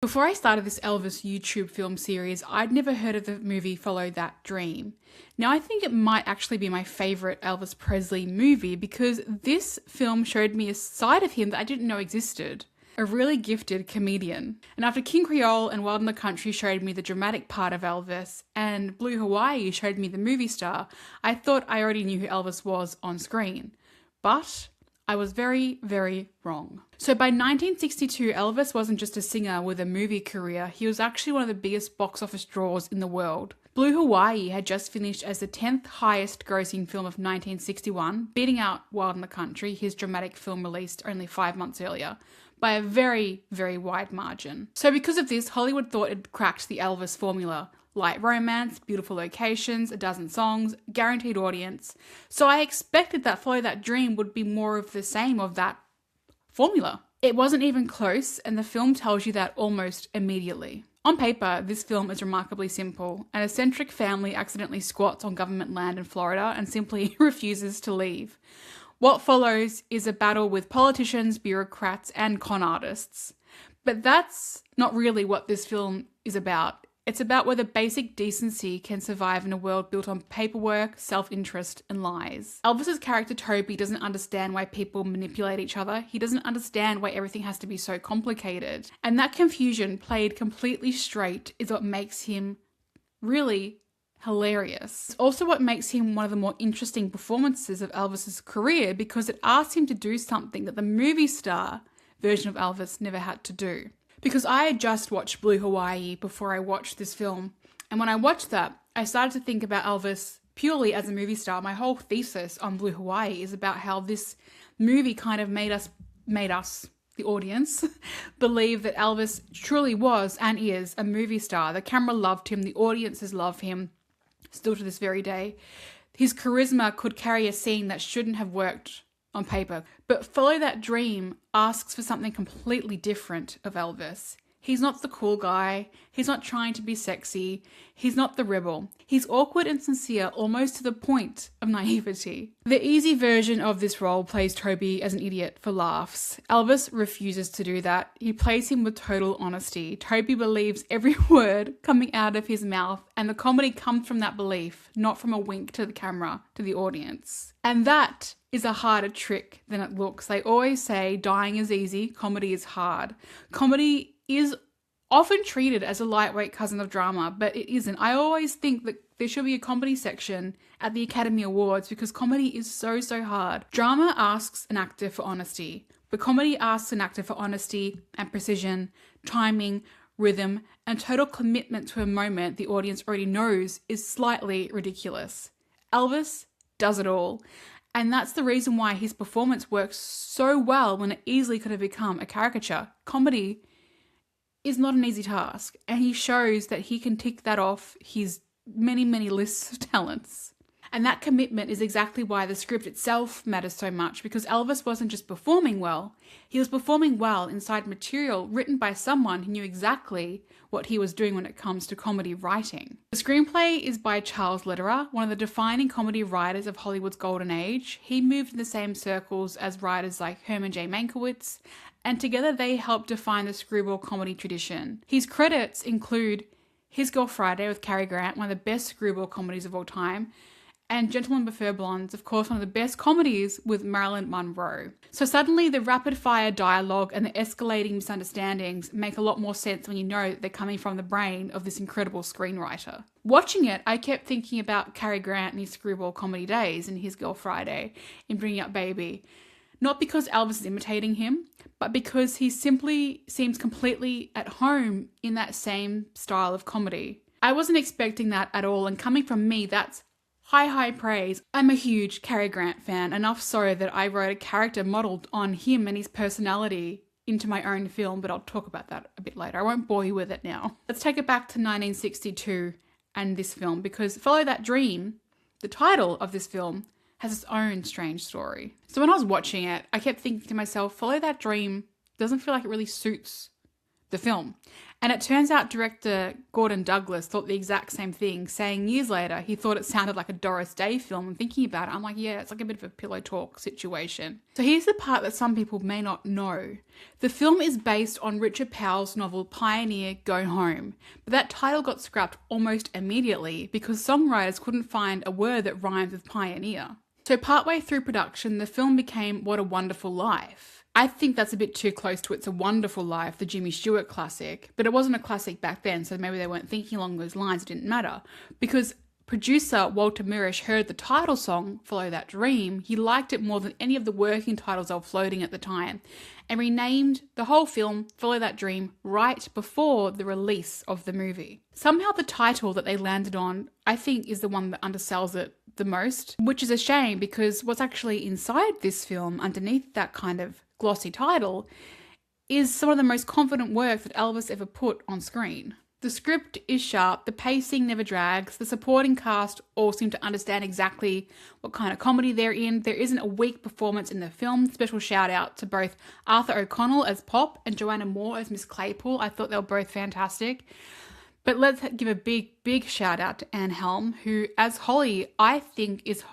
Before I started this Elvis YouTube film series, I'd never heard of the movie Follow That Dream. Now I think it might actually be my favourite Elvis Presley movie because this film showed me a side of him that I didn't know existed. A really gifted comedian. And after King Creole and Wild in the Country showed me the dramatic part of Elvis and Blue Hawaii showed me the movie star, I thought I already knew who Elvis was on screen. But I was very, very wrong. So by 1962, Elvis wasn't just a singer with a movie career, he was actually one of the biggest box office draws in the world. Blue Hawaii had just finished as the 10th highest grossing film of 1961, beating out Wild in the Country, his dramatic film released only 5 months earlier, by a very, very wide margin. So because of this, Hollywood thought it cracked the Elvis formula. Light romance, beautiful locations, a dozen songs, guaranteed audience. So I expected that Follow That Dream would be more of the same of that formula. It wasn't even close, and the film tells you that almost immediately. On paper, this film is remarkably simple. An eccentric family accidentally squats on government land in Florida and simply refuses to leave. What follows is a battle with politicians, bureaucrats, and con artists. But that's not really what this film is about. It's about whether basic decency can survive in a world built on paperwork, self-interest, and lies. Elvis's character Toby doesn't understand why people manipulate each other. He doesn't understand why everything has to be so complicated. And that confusion, played completely straight, is what makes him really hilarious. It's also what makes him one of the more interesting performances of Elvis's career because it asks him to do something that the movie star version of Elvis never had to do. Because I had just watched Blue Hawaii before I watched this film. And when I watched that, I started to think about Elvis purely as a movie star. My whole thesis on Blue Hawaii is about how this movie kind of made us, the audience, believe that Elvis truly was and is a movie star. The camera loved him. The audiences love him, still to this very day. His charisma could carry a scene that shouldn't have worked on paper. But Follow That Dream asks for something completely different of Elvis. He's not the cool guy. He's not trying to be sexy. He's not the rebel. He's awkward and sincere, almost to the point of naivety. The easy version of this role plays Toby as an idiot for laughs. Elvis refuses to do that. He plays him with total honesty. Toby believes every word coming out of his mouth, and the comedy comes from that belief, not from a wink to the camera, to the audience. And that is a harder trick than it looks. They always say dying is easy, comedy is hard. Comedy is often treated as a lightweight cousin of drama, but it isn't. I always think that there should be a comedy section at the Academy Awards because comedy is so, so hard. Drama asks an actor for honesty, but comedy asks an actor for honesty and precision, timing, rhythm, and total commitment to a moment the audience already knows is slightly ridiculous. Elvis does it all. And that's the reason why his performance works so well when it easily could have become a caricature. Comedy is not an easy task, and he shows that he can tick that off his many, many lists of talents. And that commitment is exactly why the script itself matters so much, because Elvis wasn't just performing well, he was performing well inside material written by someone who knew exactly what he was doing when it comes to comedy writing. The screenplay is by Charles Lederer, one of the defining comedy writers of Hollywood's golden age. He moved in the same circles as writers like Herman J. Mankiewicz, and together they helped define the screwball-comedy tradition. His credits include His Girl Friday with Cary Grant, one of the best screwball comedies of all time, and Gentlemen Prefer Blondes, of course, one of the best comedies with Marilyn Monroe. So suddenly the rapid-fire dialogue and the escalating misunderstandings make a lot more sense when you know that they're coming from the brain of this incredible screenwriter. Watching it, I kept thinking about Cary Grant and his screwball comedy days in His Girl Friday, in Bringing Up Baby. Not because Elvis is imitating him, but because he simply seems completely at home in that same style of comedy. I wasn't expecting that at all, and coming from me, that's high praise. I'm a huge Cary Grant fan, enough so that I wrote a character modelled on him and his personality into my own film, but I'll talk about that a bit later. I won't bore you with it now. Let's take it back to 1962 and this film, because Follow That Dream, the title of this film, has its own strange story. So when I was watching it, I kept thinking to myself, Follow That Dream doesn't feel like it really suits the film. And it turns out director Gordon Douglas thought the exact same thing, saying years later he thought it sounded like a Doris Day film. And thinking about it, I'm like, yeah, it's like a bit of a pillow talk situation. So here's the part that some people may not know. The film is based on Richard Powell's novel Pioneer Go Home, but that title got scrapped almost immediately because songwriters couldn't find a word that rhymed with pioneer. So partway through production, the film became What a Wonderful Life. I think that's a bit too close to It's a Wonderful Life, the Jimmy Stewart classic, but it wasn't a classic back then, so maybe they weren't thinking along those lines. It didn't matter. Because producer Walter Mirisch heard the title song, Follow That Dream, he liked it more than any of the working titles that were floating at the time, and renamed the whole film Follow That Dream right before the release of the movie. Somehow the title that they landed on, I think, is the one that undersells it the most, which is a shame because what's actually inside this film, underneath that kind of glossy title, is some of the most confident work that Elvis ever put on screen. The script is sharp, the pacing never drags, the supporting cast all seem to understand exactly what kind of comedy they're in. There isn't a weak performance in the film. Special shout out to both Arthur O'Connell as Pop and Joanna Moore as Miss Claypool. I thought they were both fantastic. But let's give a big shout out to Anne Helm, who as Holly, I think is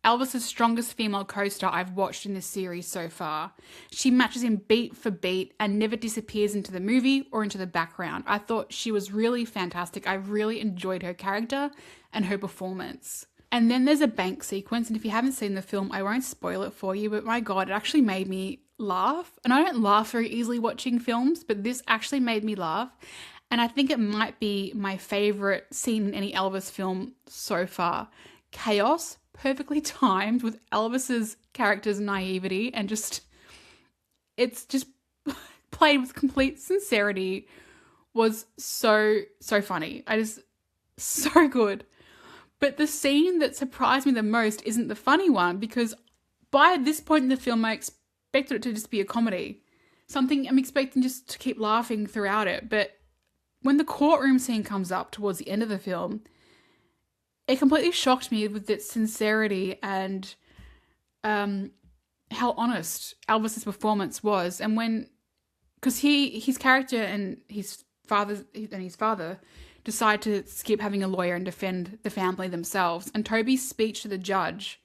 Elvis's strongest female co-star I've watched in this series so far. She matches him beat for beat and never disappears into the movie or into the background. I thought she was really fantastic. I really enjoyed her character and her performance. And then there's a bank sequence, and if you haven't seen the film, I won't spoil it for you, but my God, it actually made me laugh. And I don't laugh very easily watching films, but this actually made me laugh. And I think it might be my favorite scene in any Elvis film so far. Chaos, perfectly timed with Elvis's character's naivety, and it's just played with complete sincerity, was so funny. So good. But the scene that surprised me the most isn't the funny one, because by this point in the film, I expected it to just be a comedy. Something I'm expecting just to keep laughing throughout it. But when the courtroom scene comes up towards the end of the film, it completely shocked me with its sincerity and how honest Elvis's performance was. And because his character and his father decide to skip having a lawyer and defend the family themselves, and Toby's speech to the judge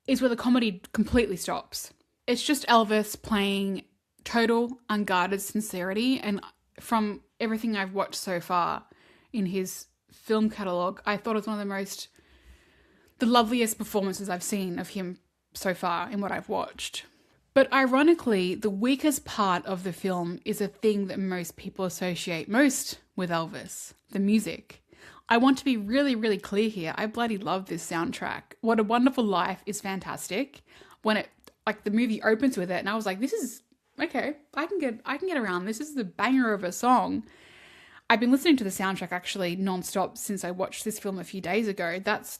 is where the comedy completely stops. It's just Elvis playing total unguarded sincerity, and from everything I've watched so far in his film catalogue, I thought it was one of the loveliest performances I've seen of him so far in what I've watched. But ironically, the weakest part of the film is a thing that most people associate most with Elvis, the music. I want to be really, really clear here. I bloody love this soundtrack. What a Wonderful Life is fantastic. When the movie opens with it, and I was like, this is okay. I can get around. This is the banger of a song. I've been listening to the soundtrack actually non-stop since I watched this film a few days ago. That's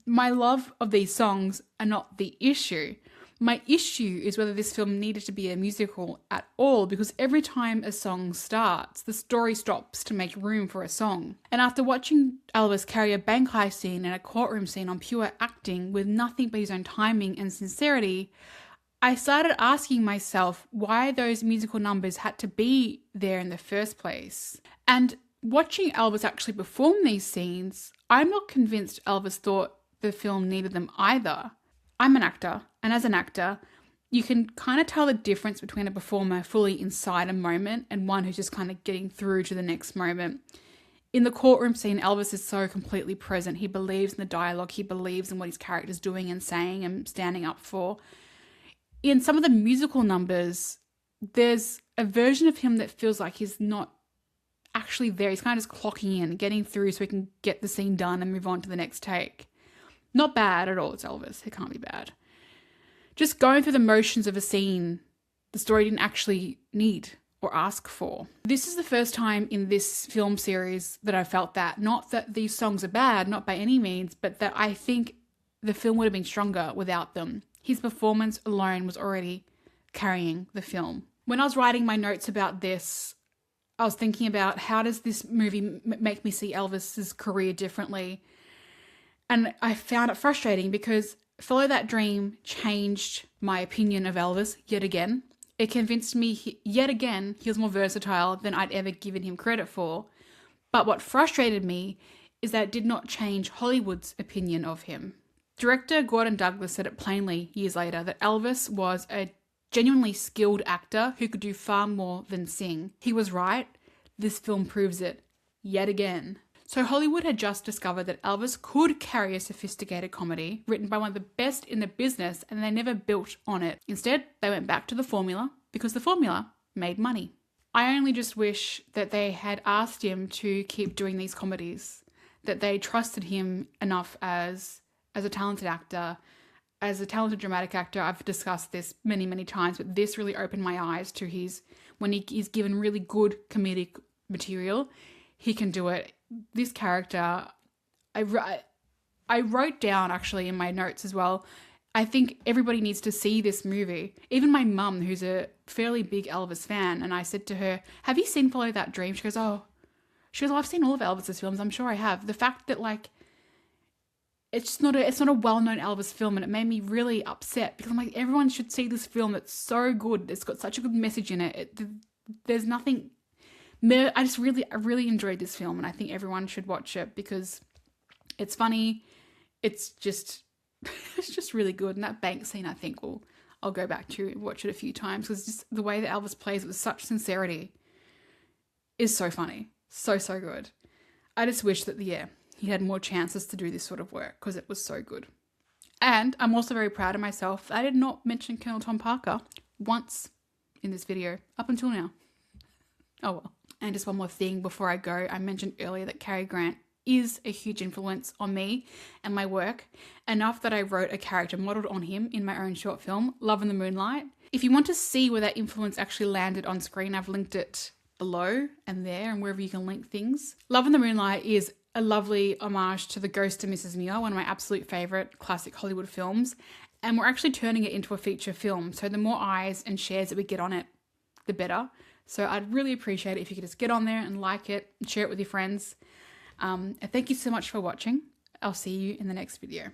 my love of these songs are not the issue. My issue is whether this film needed to be a musical at all, because every time a song starts, the story stops to make room for a song. And after watching Elvis carry a bank heist scene and a courtroom scene on pure acting with nothing but his own timing and sincerity, I started asking myself why those musical numbers had to be there in the first place. And watching Elvis actually perform these scenes, I'm not convinced Elvis thought the film needed them either. I'm an actor, and as an actor, you can kind of tell the difference between a performer fully inside a moment and one who's just kind of getting through to the next moment. In the courtroom scene, Elvis is so completely present. He believes in the dialogue, he believes in what his character's doing and saying and standing up for. In some of the musical numbers, there's a version of him that feels like he's not actually there. He's kind of just clocking in, getting through so he can get the scene done and move on to the next take. Not bad at all, it's Elvis. It can't be bad. Just going through the motions of a scene the story didn't actually need or ask for. This is the first time in this film series that I felt that. Not that these songs are bad, not by any means, but that I think the film would have been stronger without them. His performance alone was already carrying the film. When I was writing my notes about this, I was thinking about how does this movie make me see Elvis's career differently? And I found it frustrating because Follow That Dream changed my opinion of Elvis yet again. It convinced me yet again he was more versatile than I'd ever given him credit for. But what frustrated me is that it did not change Hollywood's opinion of him. Director Gordon Douglas said it plainly years later that Elvis was a genuinely skilled actor who could do far more than sing. He was right. This film proves it yet again. So Hollywood had just discovered that Elvis could carry a sophisticated comedy written by one of the best in the business, and they never built on it. Instead, they went back to the formula because the formula made money. I only just wish that they had asked him to keep doing these comedies, that they trusted him enough as a talented actor, as a talented dramatic actor. I've discussed this many, many times, but this really opened my eyes to when he's given really good comedic material, he can do it. This character, I wrote down actually in my notes as well, I think everybody needs to see this movie. Even my mum, who's a fairly big Elvis fan, and I said to her, have you seen Follow That Dream? She goes, oh, I've seen all of Elvis's films. I'm sure I have. The fact that like, it's not a well-known Elvis film, and it made me really upset because I'm like, everyone should see this film. It's so good. It's got such a good message in it. There's nothing. I really enjoyed this film, and I think everyone should watch it because it's funny. It's just really good. And that bank scene, I think I'll go back to watch it a few times because just the way that Elvis plays it with such sincerity is so funny. So good. I just wish that, he had more chances to do this sort of work because it was so good. And I'm also very proud of myself. I did not mention Colonel Tom Parker once in this video up until now. Oh well. And just one more thing before I go. I mentioned earlier that Cary Grant is a huge influence on me and my work, enough that I wrote a character modeled on him in my own short film, Love in the Moonlight. If you want to see where that influence actually landed on screen, I've linked it below and there and wherever you can link things. Love in the Moonlight is a lovely homage to The Ghost of Mrs. Muir, one of my absolute favourite classic Hollywood films, and we're actually turning it into a feature film, so the more eyes and shares that we get on it, the better. So I'd really appreciate it if you could just get on there and like it and share it with your friends. And thank you so much for watching. I'll see you in the next video.